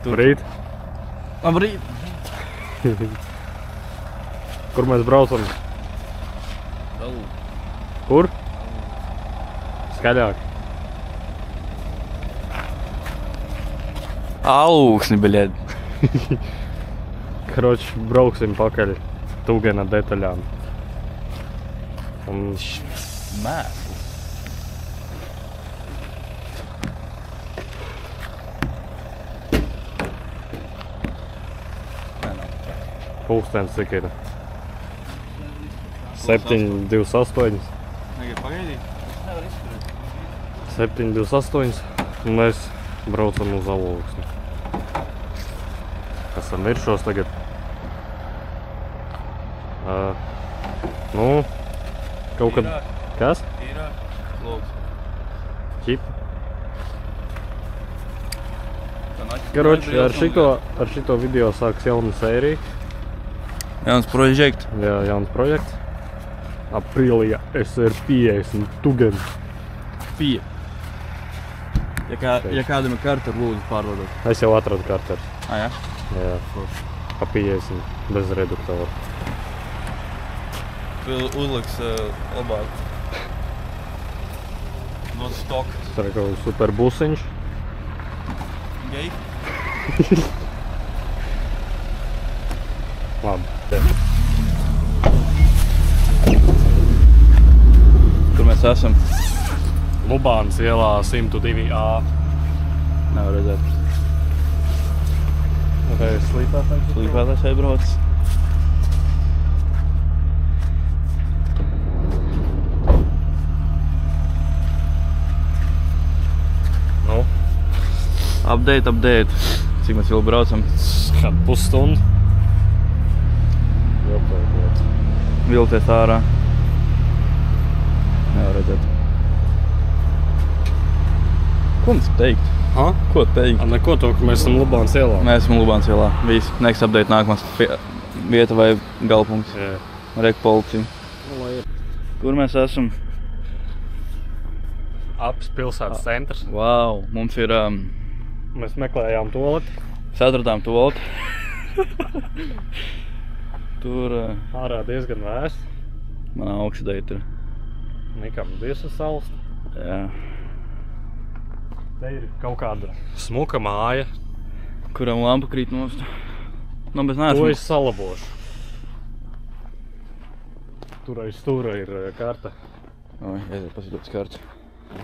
Brīt. Labrīt. Kur mēs braucam? Kur? Skaļāk. Alūksni, biļēd. Kroč, brauksim pakaļ Tugena detaļām. Un Mēsls. pulkstens cik ir? 7:28. Negribu pagaidīt? Nevar izturēt. 7:28. Un mēs braucam uz Alūksni. Esam viršos tagad. Nu, kaut kad... Kas? Īrāk. Lūks. Ķipa. Karoči, ar šito video sāks jauna sērija. Jauns projekts. Jā, jauns projekts. Aprīlijā SR50 Tugen. Pie. Ja kādam ir karta, lūdzu pārvadot. Es jau atradu karters. Jā? Jā. Pa 50 bez reduktora. Tu uzliks labāk. No stoka. Tas ir kaut super busiņš. Gei? Labi. Kur mēs esam? Lubānas ielā 102A. Nevar redzēt. Vai slīpētājs? Slīpētājs aizbraucis. Nu? Update. Cik mēs vēl braucam? Kādu pusstundu. Vilpējiet. Vilties ārā. Nevar redzēt. Ko mums teikt? Ha? Ko teikt? Neko to, ka mēs esam Lubānas ielā. Mēs esam Lubānas ielā. Viss. Next update nākamās vieta vai galpunkts. Jā. Rek policija. Kur mēs esam? Aps pilsētas centrs. Wow, mums ir... Mēs meklējām toleti. Mēs atradām toleti. Tur... Ārā diezgan vēsts. Manā augšdeit ir. Nikam diesa salst. Jā. Te ir kaut kāda smuka māja. Kuram lampa krīt nost. Nu, bet neesmu. To es salabošu. Tur aiz stūra ir karta. Oi, aiziet paskatīties karti.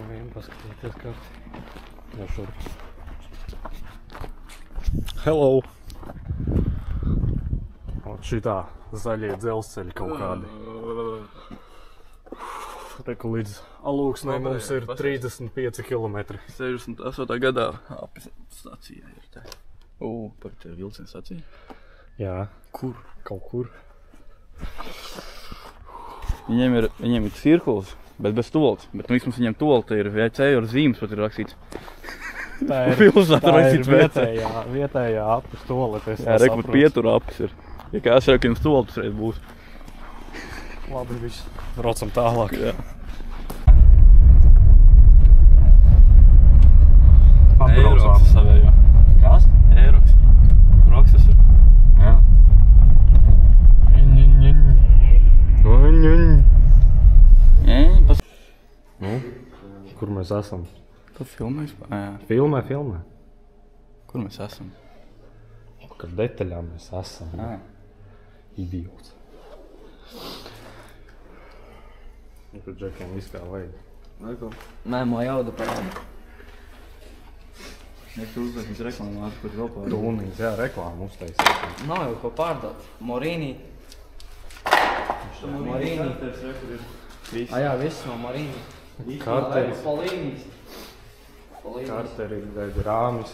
Vien paskatīties karti. Jā, šurp. Hello! Un šitā zaļie dzelzceļi kaut kādi. Reku līdz Alūksnei mums ir 35 kilometri. 68. gadā Apis stacija ir tā. Par te vilcienu stacija? Jā. Kur? Kaut kur. Viņiem ir cirkuls, bet bez tolts. Bet nu vismaz viņiem tolta ir VC ar zīmes pat ir rakstīts. Tā ir vietējā Apis tolete. Jā, reku pat pietura Apis ir. Ja kā es reku jums toltas reiz būs. Labi, viss. Braucam tālāk. Jā. Atbraucām. Savējā. Kas? Eiroks. Roksas ir. Jā. Nu, kur mēs esam? Tu filmēs? Jā. Filmē. Kur mēs esam? Kad detaļām mēs esam. Jā. Idiots. Nu, tad džekiem viss kā vajag. Nē, mā jauda parāda. Ja tu uzliekums reklāmās, kur vēl pārādāt? Tūnīts, jā, reklāmu uztaisīt. Nav jau ko pārdāt. Morini. Morini. Jā, viss no Morini. Karteri. Polīnis. Karteri, rāmis.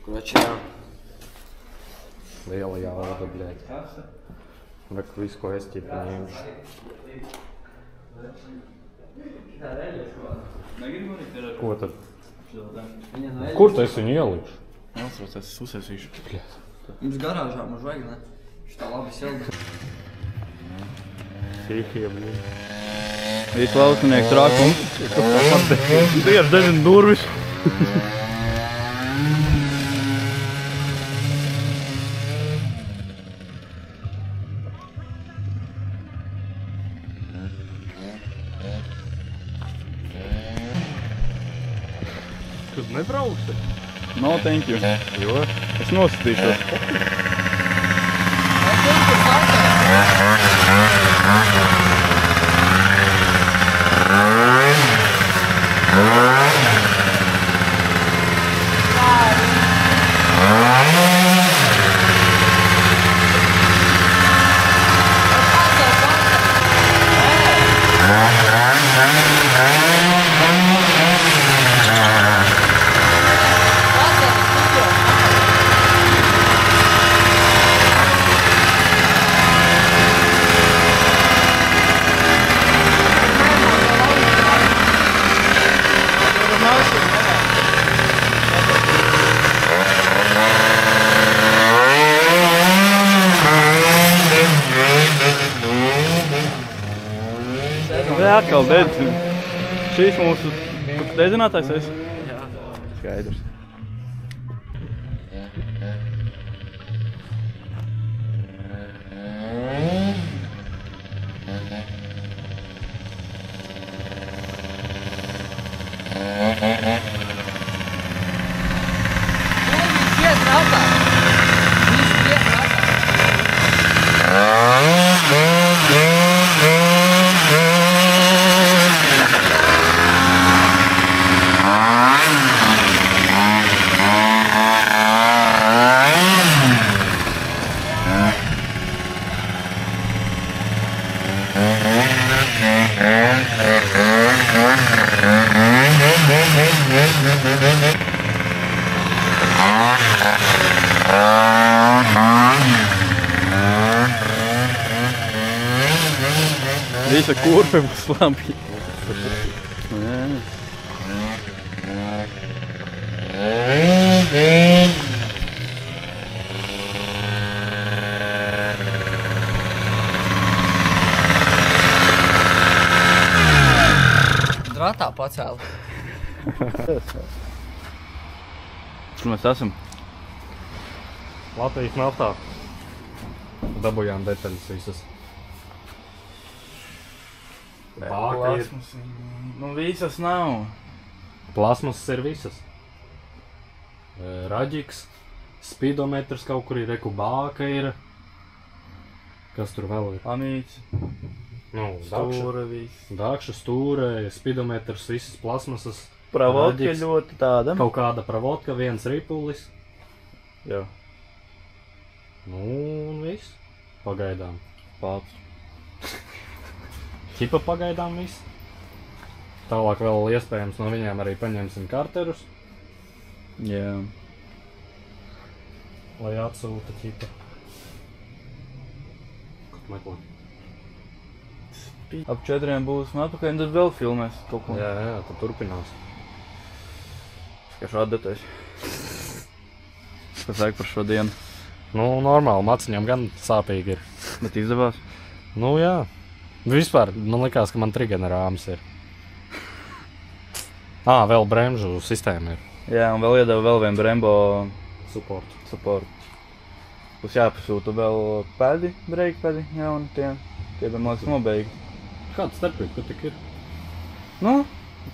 Kroči, jā. Liela jauda, bļēd. Reku visu, ko es ķipu ņemšu. Ko tad? Kur tu esi viņu ielīšu? Neuztrauc, es uzsēsīšu. Mums garāžā mums vajag, ne? Šitā labi silda. Sīkie, bļēd. Visu laukinieki trākums. Tieši 9 durvis. Tu nebrauksi? No, thank you. Jo. Es nosacīšos. Atkal dedz. Šīs mūsu dedzinātājs esi? Jā. Skaidrs. Visa kurve būs labi. Dratā pacēla. Kur mēs esam? Latvijas naftā. Dabujām detaļas visas. Bāka ir. Nu, visas nav. Plasmasas ir visas. Raģiks, spidometrs kaut kur ir, reku bāka ir. Kas tur vēl ir? Amīts, Nu, stūra, viss. Dakša, stūre, spidometrs, visas plasmasas. Pravodka Raģiks, ļoti tāda. kaut kāda pravodka, viens ripulis. Jā, Nu, un viss. Pagaidām. pats. Ķipa pagaidām viss. Tālāk vēl iespējams no viņiem arī paņemsim karterus, Jā. lai atsūta ķipa. Kaut meklē. Ap 4 būsim atpakaļ, un tad vēl filmēs kaut ko. Jā, tad turpinās. Kā šādētais. Kas saka par šo dienu? Nu, normāli, maciņam gan sāpīgi ir. Bet izdevās? Nu, jā. Vispār, man likās, ka man trigena rāms ir. Vēl bremžu sistēma ir. Jā, un vēl iedeva vēl vienu Brembo Support. support. Būs jāpasūta vēl pēdi, breika pēdi, jauni tie. Tie bija, man liekas, nobeigi. Kāda starpība, kur tik ir? Nu,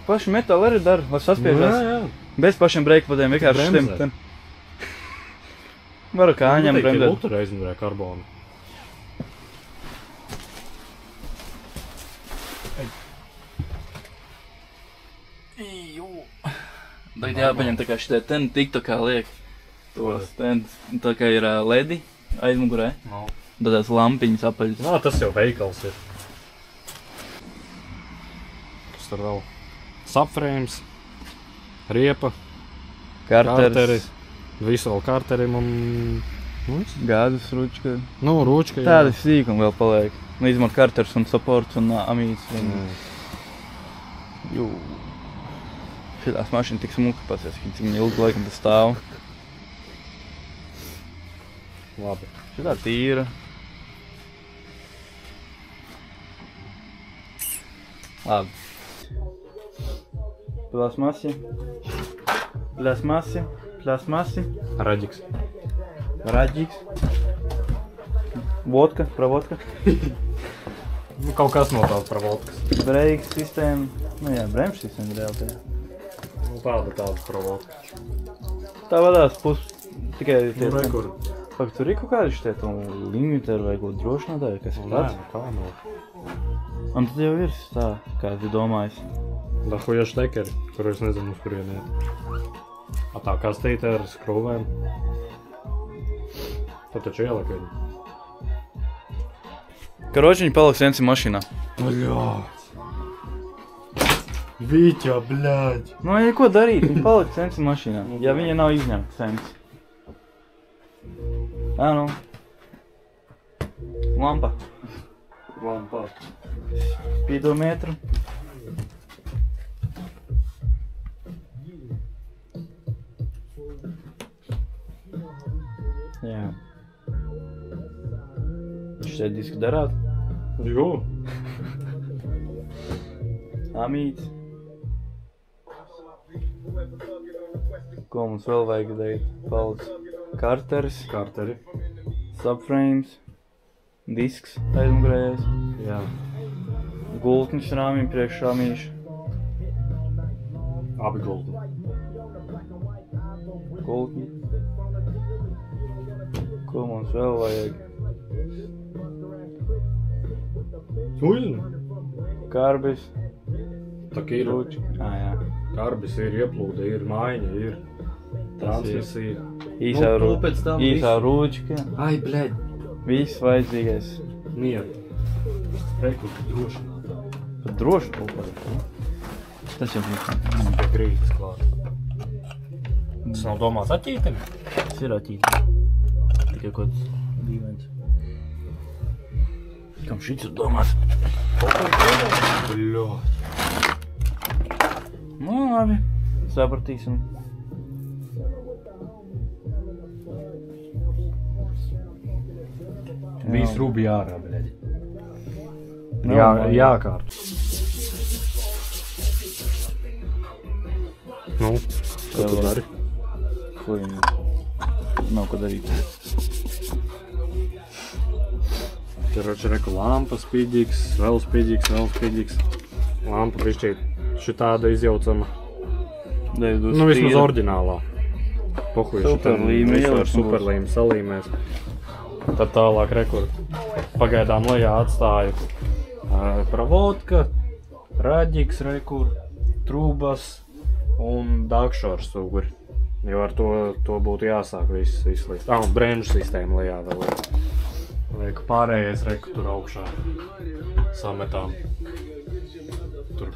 paši metāli arī dara, lai saspiežās. Jā. Bez pašiem breika padiem, vienkārši Bremzē. štim. Varu kāņam bremzēt. bremzēt. Ultra aizmurē karbonu. Tagad jāpaņem tā kā šitie ten tiktokā liek. Tos ten, tā kā ir ledi aizmugurē. No. Tādās lampiņas apaļas. Tas jau veikals ir. Kas tur vēl? Subframes, riepa, karteri. Visu vēl karterim un... Nu, viss. Gāzes ručka. Nu, rūčka. jā. Tādi sīkumi vēl paliek. Nu, izmot karters un supports un amīts. Jū. Šitās mašīna tik smuka pasies, cik viņa ilgu laikam tas stāv. Labi. Šitā tīra. Labi. Plasmasi. Plasmasi. Plasmasi. Raģiks. Raģiks. Vodka, pravodka. Nu, kaut kas no tās par vodkas. Breiks sistēma. Nu jā, bremžu sistēma reāli tajā. Nu, tāda par vodkas. Tā vadās tikai tie... Nu, rekur. Pak, tur ir kaut kādi šitie limiteru vai kaut drošinātāji, kas ir tāds? Nē, kā nav. Un tad jau ir tā, kā tu domājies. Da huja štekeri, kur es nezinu, uz kurien iet. A tā kastīte ar skrūvēm. Tad taču ieliek viņu. Karoči, viņi paliks viens ir mašīnā. Bļād. Vīķa, bļād. Nu, ja ko darīt, viņi paliks viens ir mašīnā. Ja viņa nav izņemta sens. Nu. Lampa. Lampa. Spīdometru. Jā. Šitie diski darāt? Jū. Amīts. Ko mums vēl vajag darīt? Paliks karters. Karteri. Subframes. Disks aizmugurējais. Jā. Gultnis rāmīm priekš rāmīšu. Abi gulti. Gultni. Ko mums vēl vajag? Uļni. Karbis. Tak ir. Rūči. Jā. Karbis ir, ieplūde ir, maiņa ir. Transmisija. Īsā rūčika. Ai, bļaļ. Viss vajadzīgais. Mieru. Reku, drošināt. Pat droši pulpari. Tas jau bija. Pie grītas klāt. Tas nav domāts atķītim? Tas ir atķītim. Tikai kaut kāds dīvains. Kam šits ir domāts? Bļaļ. Nu, labi. Sapratīsim. Viss rūbi ārā, bļaļ. Nu, Jākārt. Nu, ko tu dari? Ko viņi? Nav ko darīt. Karoči, reku, lampa spīdīgs, vēl spīdīgs. Lampa bišķīt šitāda izjaucama. Nu, vismaz oriģinālā. Pohuj, Superlīme ar superlīme salīmēs. Tad tālāk, reku, pagaidām lejā atstāju pravodka, raģiks, reku, trūbas un dagšors uguri. Jo ar to būtu jāsāk viss izslīst. Un bremžu sistēma lejā vēl ir. Reku, pārējais, reku, tur augšā sametām. Tur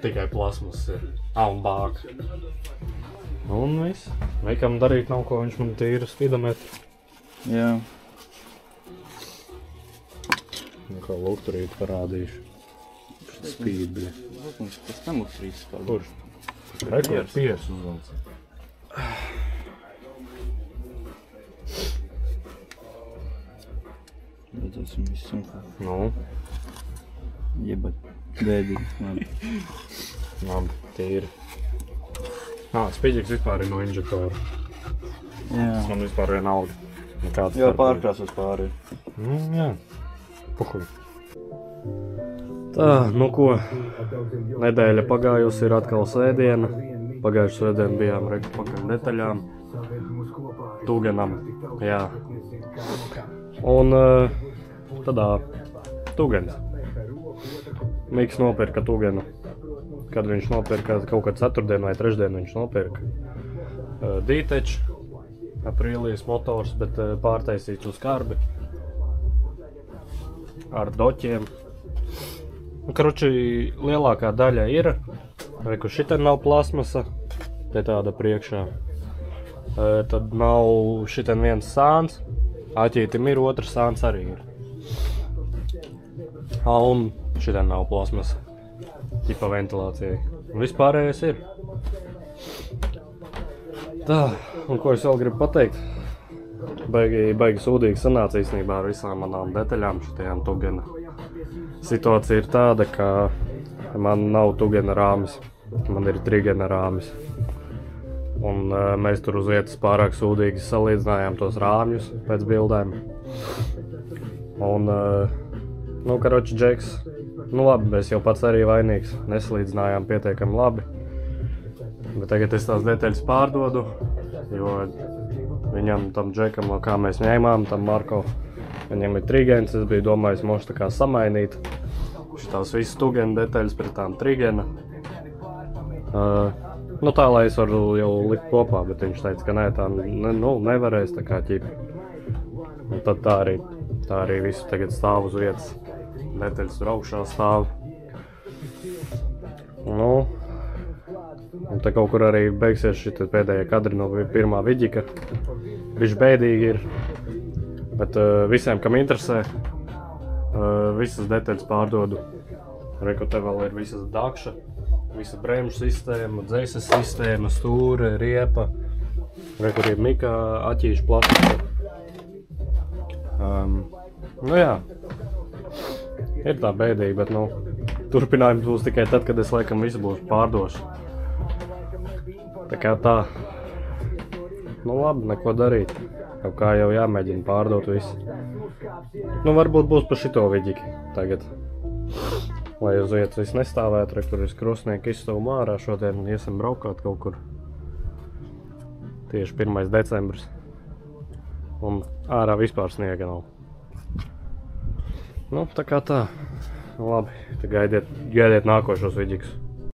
tikai plasmas ir. Un bāka. Un viss. Veikam darīt nav ko, viņš man tīra spidometru. Jā. Nu, kā lukturīt parādīšu. Spīd, bļa. Mums pēc tam lukturītas pār. Kurš? Reku, piers uzvalds. Redzēsim visu. Nu, Jebat. Dēdīgi. Labi. labi, tīri. Spīdīgs vispār ir no inžektora. Jā. Tas man vispār vienalga. Nekāds Jā, pārkrāsas pāri. Nu, jā. Puhuļ. Tā, nu ko. Nedēļa pagājusi ir atkal svētdiena. Pagājuši svētdienu bijām reku pakaļ detaļām. Tūgenam, jā. Un tādā Tūgens. Miks nopirka Tūgenu. Kad viņš nopirka kaut kad ceturtdienu vai trešdienu viņš nopirka dīteču. Aprīlijas motors, bet pārtaisīts uz karbi. Ar doķiem. Karoči, lielākā daļa ir. Reku, šitien nav plasmasa. Te tāda priekšā. Tad nav šitien viens sāns. Aķītim ir, otrs sāns arī ir. Un šitien nav plasmasa. Tipa ventilācijai. Vispārējais ir. Tā, un ko es vēl gribu pateikt? Baigi sūdīgi sanāca īstenībā ar visām manām detaļām šitajām Tūgena. Situācija ir tāda, ka man nav Tūgena rāmis. Man ir Trigena rāmis. Un mēs tur uz vietas pārāk sūdīgi salīdzinājām tos rāmjus pēc bildēm. Un, nu, karoči, Džeks, nu labi, mēs jau pats arī vainīgs, nesalīdzinājām pietiekami labi. Bet tagad es tās detaļas pārdodu, jo viņam, tam Džekam, no kā mēs ņēmām, tam Marko, viņam ir trigēns, es biju domājis moši tā kā samainīt. Šitās visas tugena detaļas pret tām trigēna. Nu tā, lai es varu jau likt kopā, bet viņš teica, ka nē, tā nevarēs, tā kā ķipi. Un tad tā arī visu tagad stāv uz vietas. Detaļas tur augšā stāv. Nu, un te kaut kur arī beigsies šī pēdējā kadri no pirmā vidika. Viņš bēdīgi ir, bet visiem, kam interesē, visas detaļas pārdodu. Reku te vēl ir visas dakša, visa bremžu sistēma, dzēses sistēma, stūre, riepa. Reku ir mika, aķīšu plastika. Nu jā, ir tā bēdīgi, bet nu, turpinājums būs tikai tad, kad es laikam visu būšu pārdošu. Tā kā tā, nu labi, neko darīt. Kaut kā jau jāmēģina pārdot visu. Nu varbūt būs pa šito vidīgi tagad. Lai uz vietas viss nestāvētu, re, kur ir krustnieki izstūmu ārā, šodien iesim braukāt kaut kur. Tieši 1. decembris. Un ārā vispār sniega nav. Nu, tā kā tā. Labi, tad gaidiet nākošos vidīgus.